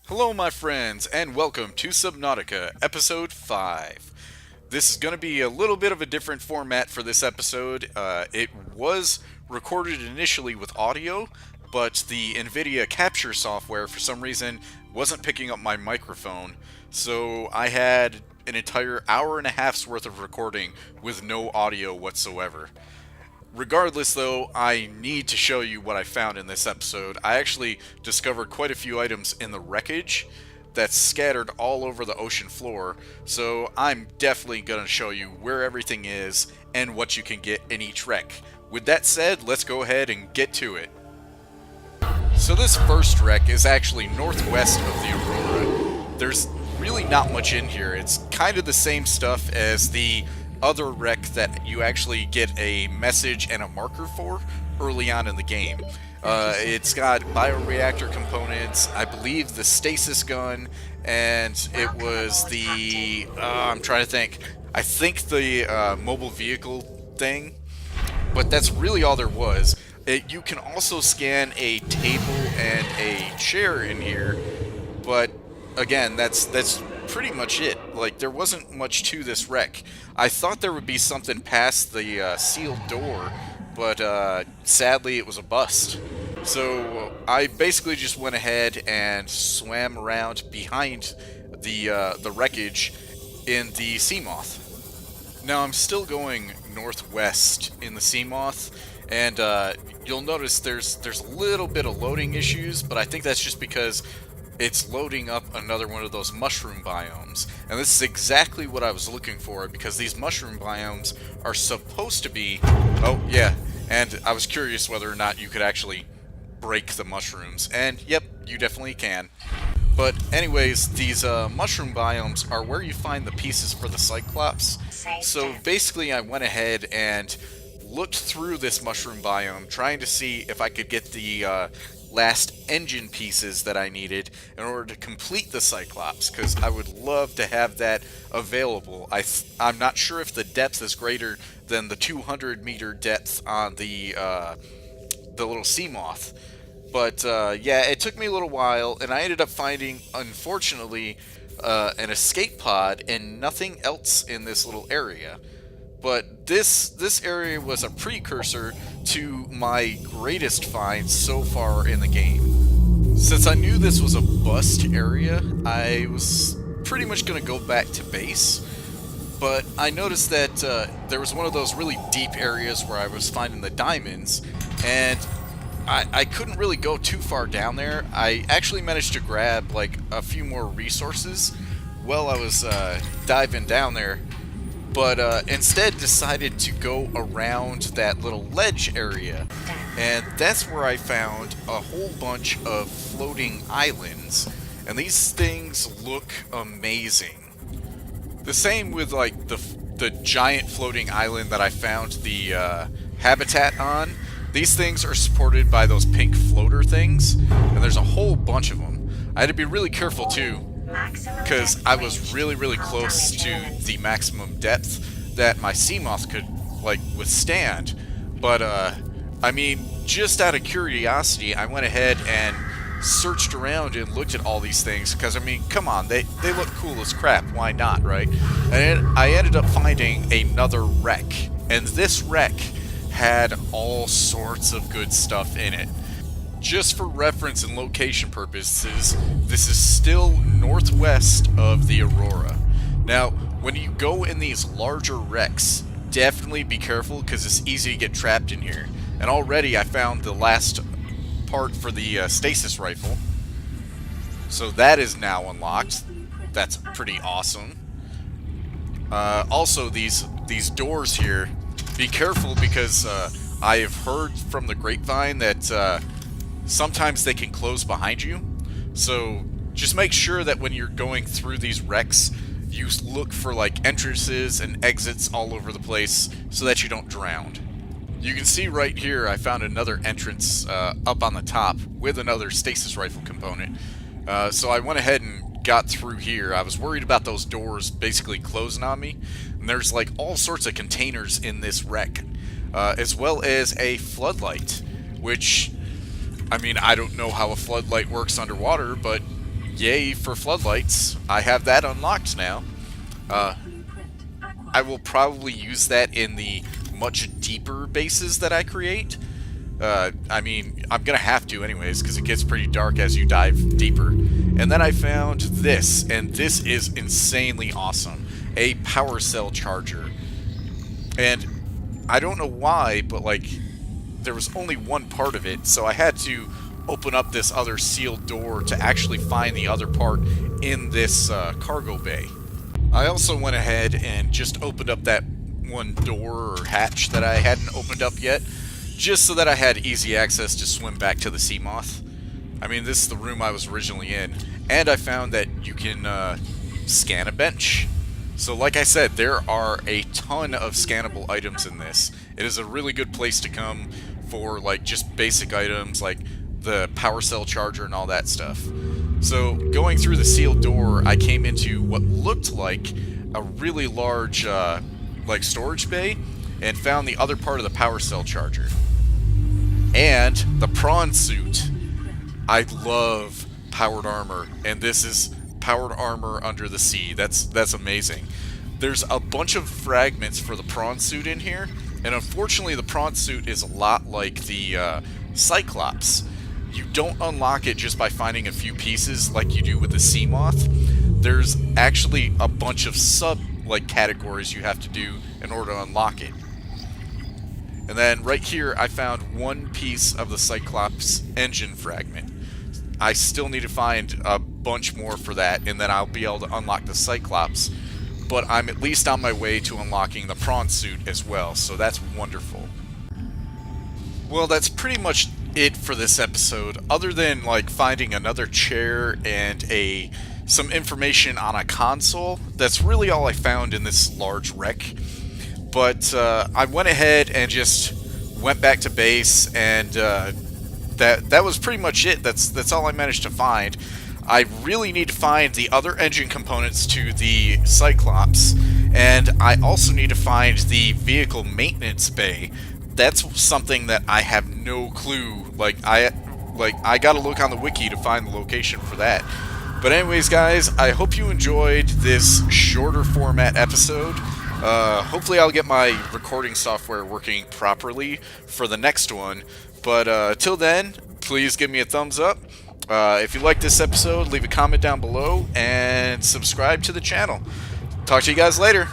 Hello, my friends, and welcome to Subnautica, Episode 5. This is going to be a little bit of a different format for this episode. It was recorded initially with audio, but the NVIDIA capture software, for some reason, wasn't picking up my microphone, so I had an entire hour and a half's worth of recording with no audio whatsoever. Regardless, though, I need to show you what I found in this episode. I actually discovered quite a few items in the wreckage that's scattered all over the ocean floor, so I'm definitely going to show you where everything is and what you can get in each wreck. With that said, let's go ahead and get to it. So this first wreck is actually northwest of the Aurora. There's really not much in here. It's kind of the same stuff as the other wreck that you actually get a message and a marker for early on in the game. It's got bioreactor components, I believe the stasis gun, and it was the, I'm trying to think, I think the mobile vehicle thing, but that's really all there was. You can also scan a table and a chair in here, but again, that's pretty much it. Like, there wasn't much to this wreck. I thought there would be something past the sealed door, but sadly it was a bust. So I basically just went ahead and swam around behind the wreckage in the Seamoth. Now I'm still going northwest in the Seamoth, and you'll notice there's a little bit of loading issues, but I think that's just because it's loading up another one of those mushroom biomes. And this is exactly what I was looking for, because these mushroom biomes are supposed to be... Oh, yeah, and I was curious whether or not you could actually break the mushrooms. And, yep, you definitely can. But anyways, these mushroom biomes are where you find the pieces for the Cyclops. So basically I went ahead and looked through this mushroom biome, trying to see if I could get the last engine pieces that I needed in order to complete the Cyclops, because I would love to have that available. I'm not sure if the depth is greater than the 200 meter depth on the little Seamoth, but yeah, it took me a little while, and I ended up finding, unfortunately, an escape pod and nothing else in this little area. But this area was a precursor to my greatest find so far in the game. Since I knew this was a bust area, I was pretty much going to go back to base. But I noticed that there was one of those really deep areas where I was finding the diamonds, and I couldn't really go too far down there. I actually managed to grab like a few more resources while I was diving down there, but instead decided to go around that little ledge area, and that's where I found a whole bunch of floating islands, and these things look amazing. The same with like the giant floating island that I found the habitat on. These things are supported by those pink floater things, and there's a whole bunch of them. I had to be really careful too, because I was really close to the maximum depth that my Seamoth could like withstand. But I mean, just out of curiosity, I went ahead and searched around and looked at all these things, because I mean, come on, they look cool as crap, why not, right? And I ended up finding another wreck, and this wreck had all sorts of good stuff in it. Just for reference and location purposes, this is still northwest of the Aurora. Now, when you go in these larger wrecks, definitely be careful, because it's easy to get trapped in here. And already I found the last part for the stasis rifle, so that is now unlocked. That's pretty awesome. Also, these doors here, be careful, because I have heard from the grapevine that sometimes they can close behind you. So just make sure that when you're going through these wrecks, you look for like entrances and exits all over the place so that you don't drown. You can see right here I found another entrance up on the top with another stasis rifle component. So I went ahead and got through here. I was worried about those doors basically closing on me. And there's like all sorts of containers in this wreck, as well as a floodlight, which, I mean, I don't know how a floodlight works underwater, but yay for floodlights. I have that unlocked now. I will probably use that in the much deeper bases that I create. I mean, I'm gonna have to anyways, because it gets pretty dark as you dive deeper. And then I found this, and this is insanely awesome. A power cell charger. And I don't know why, but like, there was only one part of it, so I had to open up this other sealed door to actually find the other part in this cargo bay. I also went ahead and just opened up that one door or hatch that I hadn't opened up yet, just so that I had easy access to swim back to the sea moth. I mean, this is the room I was originally in, and I found that you can scan a bench. So like I said, there are a ton of scannable items in this. It is a really good place to come for like just basic items like the power cell charger and all that stuff. So going through the sealed door, I came into what looked like a really large like storage bay and found the other part of the power cell charger. And the prawn suit. I love powered armor, and this is powered armor under the sea. That's amazing. There's a bunch of fragments for the prawn suit in here, and unfortunately the prawn suit is a lot like the Cyclops. You don't unlock it just by finding a few pieces like you do with the sea moth. There's actually a bunch of sub like categories you have to do in order to unlock it. And then right here I found one piece of the Cyclops engine fragment. I still need to find a bunch more for that, and then I'll be able to unlock the Cyclops. But I'm at least on my way to unlocking the prawn suit as well, so that's wonderful. Well, that's pretty much it for this episode, other than like finding another chair and some information on a console. That's really all I found in this large wreck. But I went ahead and just went back to base, and that was pretty much it. That's all I managed to find. I really need to find the other engine components to the Cyclops, and I also need to find the vehicle maintenance bay. That's something that I have no clue. I gotta look on the wiki to find the location for that. But anyways, guys, I hope you enjoyed this shorter format episode. Hopefully I'll get my recording software working properly for the next one. But till then, please give me a thumbs up. If you like this episode, leave a comment down below and subscribe to the channel. Talk to you guys later.